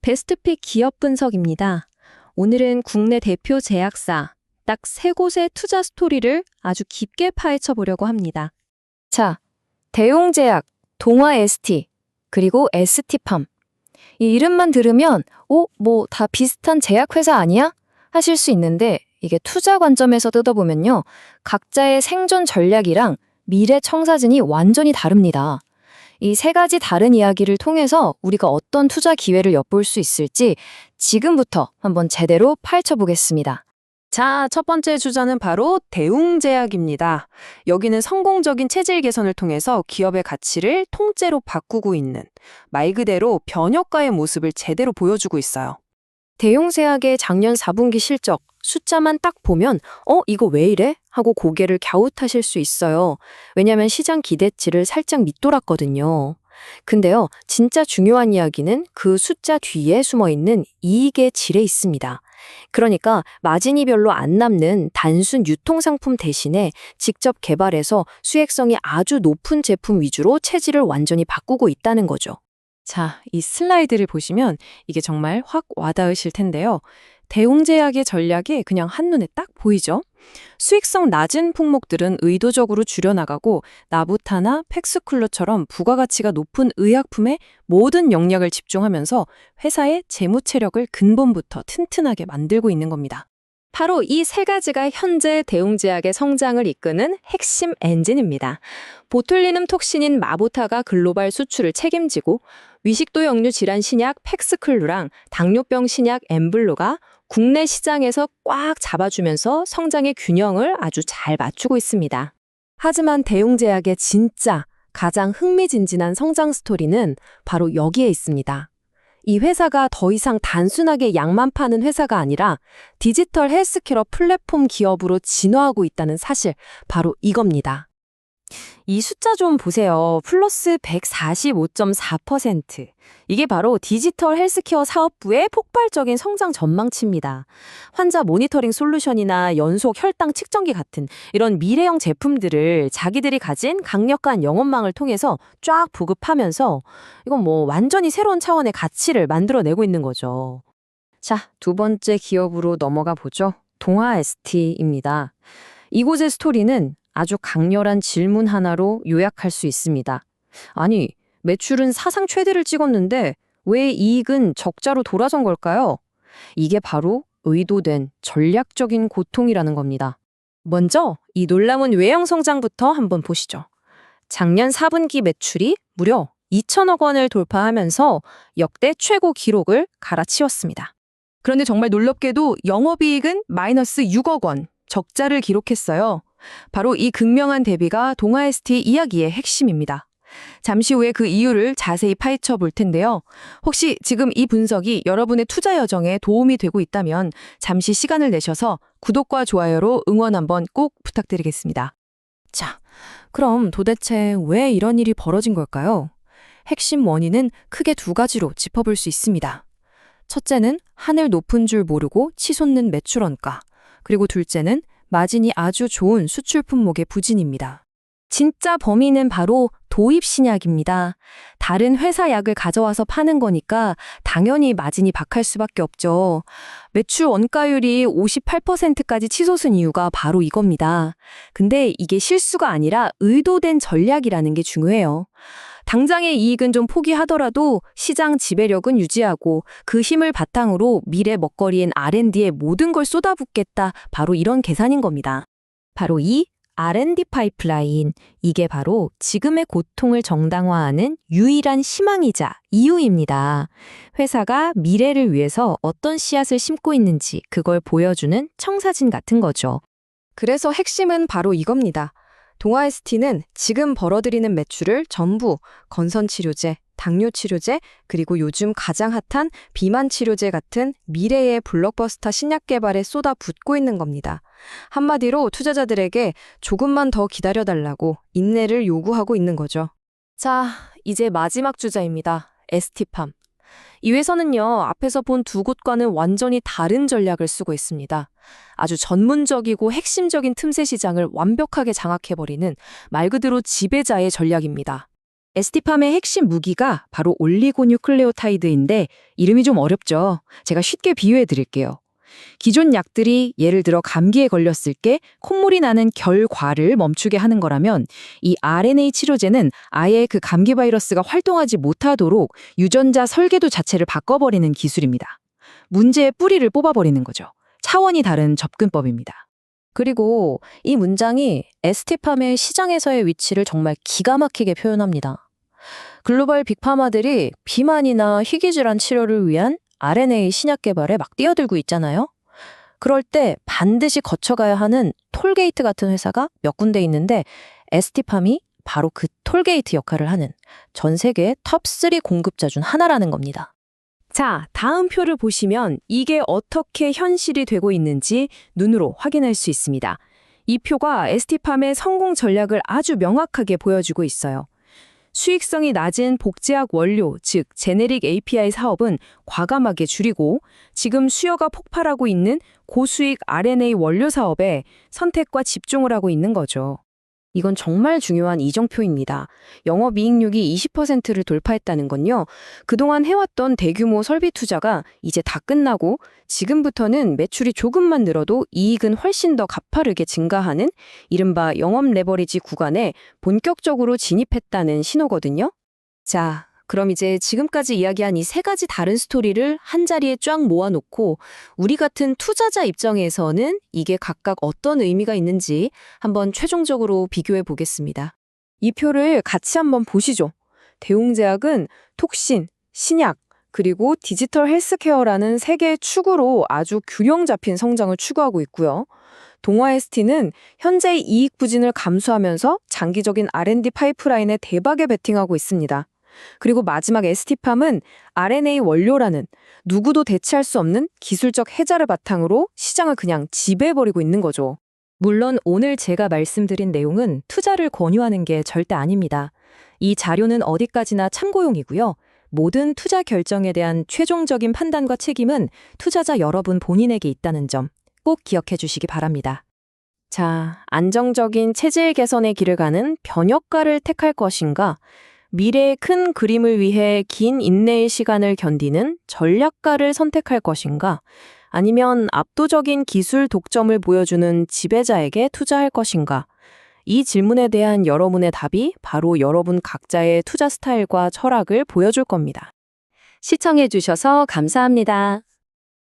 베스트픽 기업 분석입니다. 오늘은 국내 대표 제약사, 딱 3곳의 투자 스토리를 아주 깊게 파헤쳐 보려고 합니다. 자, 대웅제약, 동아ST, 그리고 ST팜. 이 이름만 들으면 다 비슷한 제약회사 아니야? 하실 수 있는데 이게 투자 관점에서 뜯어보면요. 각자의 생존 전략이랑 미래 청사진이 완전히 다릅니다. 이 3가지 다른 이야기를 통해서 우리가 어떤 투자 기회를 엿볼 수 있을지 지금부터 한번 제대로 파헤쳐 보겠습니다. 자, 첫 번째 주자는 바로 대웅제약입니다. 여기는 성공적인 체질 개선을 통해서 기업의 가치를 통째로 바꾸고 있는 말 그대로 변혁가의 모습을 제대로 보여주고 있어요. 대웅제약의 작년 4분기 실적 숫자만 딱 보면 이거 왜 이래? 하고 고개를 갸웃하실 수 있어요. 왜냐하면 시장 기대치를 살짝 밑돌았거든요. 근데요, 진짜 중요한 이야기는 그 숫자 뒤에 숨어있는 이익의 질에 있습니다. 그러니까 마진이 별로 안 남는 단순 유통상품 대신에 직접 개발해서 수익성이 아주 높은 제품 위주로 체질을 완전히 바꾸고 있다는 거죠. 자, 이 슬라이드를 보시면 이게 정말 확 와닿으실 텐데요. 대웅제약의 전략이 그냥 한눈에 딱 보이죠? 수익성 낮은 품목들은 의도적으로 줄여나가고 나부타나 팩스쿨러처럼 부가가치가 높은 의약품에 모든 영역을 집중하면서 회사의 재무 체력을 근본부터 튼튼하게 만들고 있는 겁니다. 바로 이 3가지가 현재 대웅제약의 성장을 이끄는 핵심 엔진입니다. 보툴리눔 톡신인 마보타가 글로벌 수출을 책임지고 위식도 역류 질환 신약 팩스클루랑 당뇨병 신약 엠블로가 국내 시장에서 꽉 잡아주면서 성장의 균형을 아주 잘 맞추고 있습니다. 하지만 대웅제약의 진짜 가장 흥미진진한 성장 스토리는 바로 여기에 있습니다. 이 회사가 더 이상 단순하게 약만 파는 회사가 아니라 디지털 헬스케어 플랫폼 기업으로 진화하고 있다는 사실, 바로 이겁니다. 이 숫자 좀 보세요. 플러스 145.4%. 이게 바로 디지털 헬스케어 사업부의 폭발적인 성장 전망치입니다. 환자 모니터링 솔루션이나 연속 혈당 측정기 같은 이런 미래형 제품들을 자기들이 가진 강력한 영업망을 통해서 쫙 보급하면서 이건 완전히 새로운 차원의 가치를 만들어내고 있는 거죠. 자, 2번째 기업으로 넘어가 보죠. 동아ST입니다. 이곳의 스토리는 아주 강렬한 질문 하나로 요약할 수 있습니다. 아니, 매출은 사상 최대를 찍었는데 왜 이익은 적자로 돌아선 걸까요? 이게 바로 의도된 전략적인 고통이라는 겁니다. 먼저 이 놀라운 외형 성장부터 한번 보시죠. 작년 4분기 매출이 무려 2천억 원을 돌파하면서 역대 최고 기록을 갈아치웠습니다. 그런데 정말 놀랍게도 영업이익은 마이너스 6억 원, 적자를 기록했어요. 바로 이 극명한 대비가 동아ST 이야기의 핵심입니다. 잠시 후에 그 이유를 자세히 파헤쳐 볼 텐데요. 혹시 지금 이 분석이 여러분의 투자 여정에 도움이 되고 있다면 잠시 시간을 내셔서 구독과 좋아요로 응원 한번 꼭 부탁드리겠습니다. 자, 그럼 도대체 왜 이런 일이 벌어진 걸까요? 핵심 원인은 크게 2가지로 짚어볼 수 있습니다. 첫째는 하늘 높은 줄 모르고 치솟는 매출 원가, 그리고 둘째는 마진이 아주 좋은 수출 품목의 부진입니다. 진짜 범인은 바로 도입 신약입니다. 다른 회사 약을 가져와서 파는 거니까 당연히 마진이 박할 수밖에 없죠. 매출 원가율이 58%까지 치솟은 이유가 바로 이겁니다. 근데 이게 실수가 아니라 의도된 전략이라는 게 중요해요. 당장의 이익은 좀 포기하더라도 시장 지배력은 유지하고 그 힘을 바탕으로 미래 먹거리인 R&D에 모든 걸 쏟아붓겠다. 바로 이런 계산인 겁니다. 바로 이 R&D 파이프라인, 이게 바로 지금의 고통을 정당화하는 유일한 희망이자 이유입니다. 회사가 미래를 위해서 어떤 씨앗을 심고 있는지 그걸 보여주는 청사진 같은 거죠. 그래서 핵심은 바로 이겁니다. 동아ST는 지금 벌어들이는 매출을 전부 건선치료제, 당뇨치료제, 그리고 요즘 가장 핫한 비만치료제 같은 미래의 블록버스터 신약 개발에 쏟아붓고 있는 겁니다. 한마디로 투자자들에게 조금만 더 기다려달라고 인내를 요구하고 있는 거죠. 자, 이제 마지막 주자입니다. ST팜. 이 회사는요, 앞에서 본 2곳과는 완전히 다른 전략을 쓰고 있습니다. 아주 전문적이고 핵심적인 틈새 시장을 완벽하게 장악해버리는 말 그대로 지배자의 전략입니다. 에스티팜의 핵심 무기가 바로 올리고뉴클레오타이드인데 이름이 좀 어렵죠. 제가 쉽게 비유해 드릴게요. 기존 약들이 예를 들어 감기에 걸렸을 때 콧물이 나는 결과를 멈추게 하는 거라면 이 RNA 치료제는 아예 그 감기 바이러스가 활동하지 못하도록 유전자 설계도 자체를 바꿔버리는 기술입니다. 문제의 뿌리를 뽑아버리는 거죠. 차원이 다른 접근법입니다. 그리고 이 문장이 에스티팜의 시장에서의 위치를 정말 기가 막히게 표현합니다. 글로벌 빅파마들이 비만이나 희귀질환 치료를 위한 RNA 신약 개발에 막 뛰어들고 있잖아요. 그럴 때 반드시 거쳐가야 하는 톨게이트 같은 회사가 몇 군데 있는데 에스티팜이 바로 그 톨게이트 역할을 하는 전 세계 톱3 공급자 중 하나라는 겁니다. 자, 다음 표를 보시면 이게 어떻게 현실이 되고 있는지 눈으로 확인할 수 있습니다. 이 표가 에스티팜의 성공 전략을 아주 명확하게 보여주고 있어요. 수익성이 낮은 복제약 원료, 즉 제네릭 API 사업은 과감하게 줄이고 지금 수요가 폭발하고 있는 고수익 RNA 원료 사업에 선택과 집중을 하고 있는 거죠. 이건 정말 중요한 이정표입니다. 영업이익률이 20%를 돌파했다는 건요. 그동안 해왔던 대규모 설비 투자가 이제 다 끝나고 지금부터는 매출이 조금만 늘어도 이익은 훨씬 더 가파르게 증가하는 이른바 영업 레버리지 구간에 본격적으로 진입했다는 신호거든요. 자, 그럼 이제 지금까지 이야기한 이 세 가지 다른 스토리를 한자리에 쫙 모아놓고 우리 같은 투자자 입장에서는 이게 각각 어떤 의미가 있는지 한번 최종적으로 비교해 보겠습니다. 이 표를 같이 한번 보시죠. 대웅제약은 톡신, 신약, 그리고 디지털 헬스케어라는 세 개의 축으로 아주 균형 잡힌 성장을 추구하고 있고요. 동아에스티는 현재의 이익 부진을 감수하면서 장기적인 R&D 파이프라인에 대박에 베팅하고 있습니다. 그리고 마지막 에스티팜은 RNA 원료라는 누구도 대체할 수 없는 기술적 해자를 바탕으로 시장을 그냥 지배해버리고 있는 거죠. 물론 오늘 제가 말씀드린 내용은 투자를 권유하는 게 절대 아닙니다. 이 자료는 어디까지나 참고용이고요. 모든 투자 결정에 대한 최종적인 판단과 책임은 투자자 여러분 본인에게 있다는 점 꼭 기억해 주시기 바랍니다. 자, 안정적인 체질 개선의 길을 가는 변혁가를 택할 것인가? 미래의 큰 그림을 위해 긴 인내의 시간을 견디는 전략가를 선택할 것인가? 아니면 압도적인 기술 독점을 보여주는 지배자에게 투자할 것인가? 이 질문에 대한 여러분의 답이 바로 여러분 각자의 투자 스타일과 철학을 보여줄 겁니다. 시청해 주셔서 감사합니다.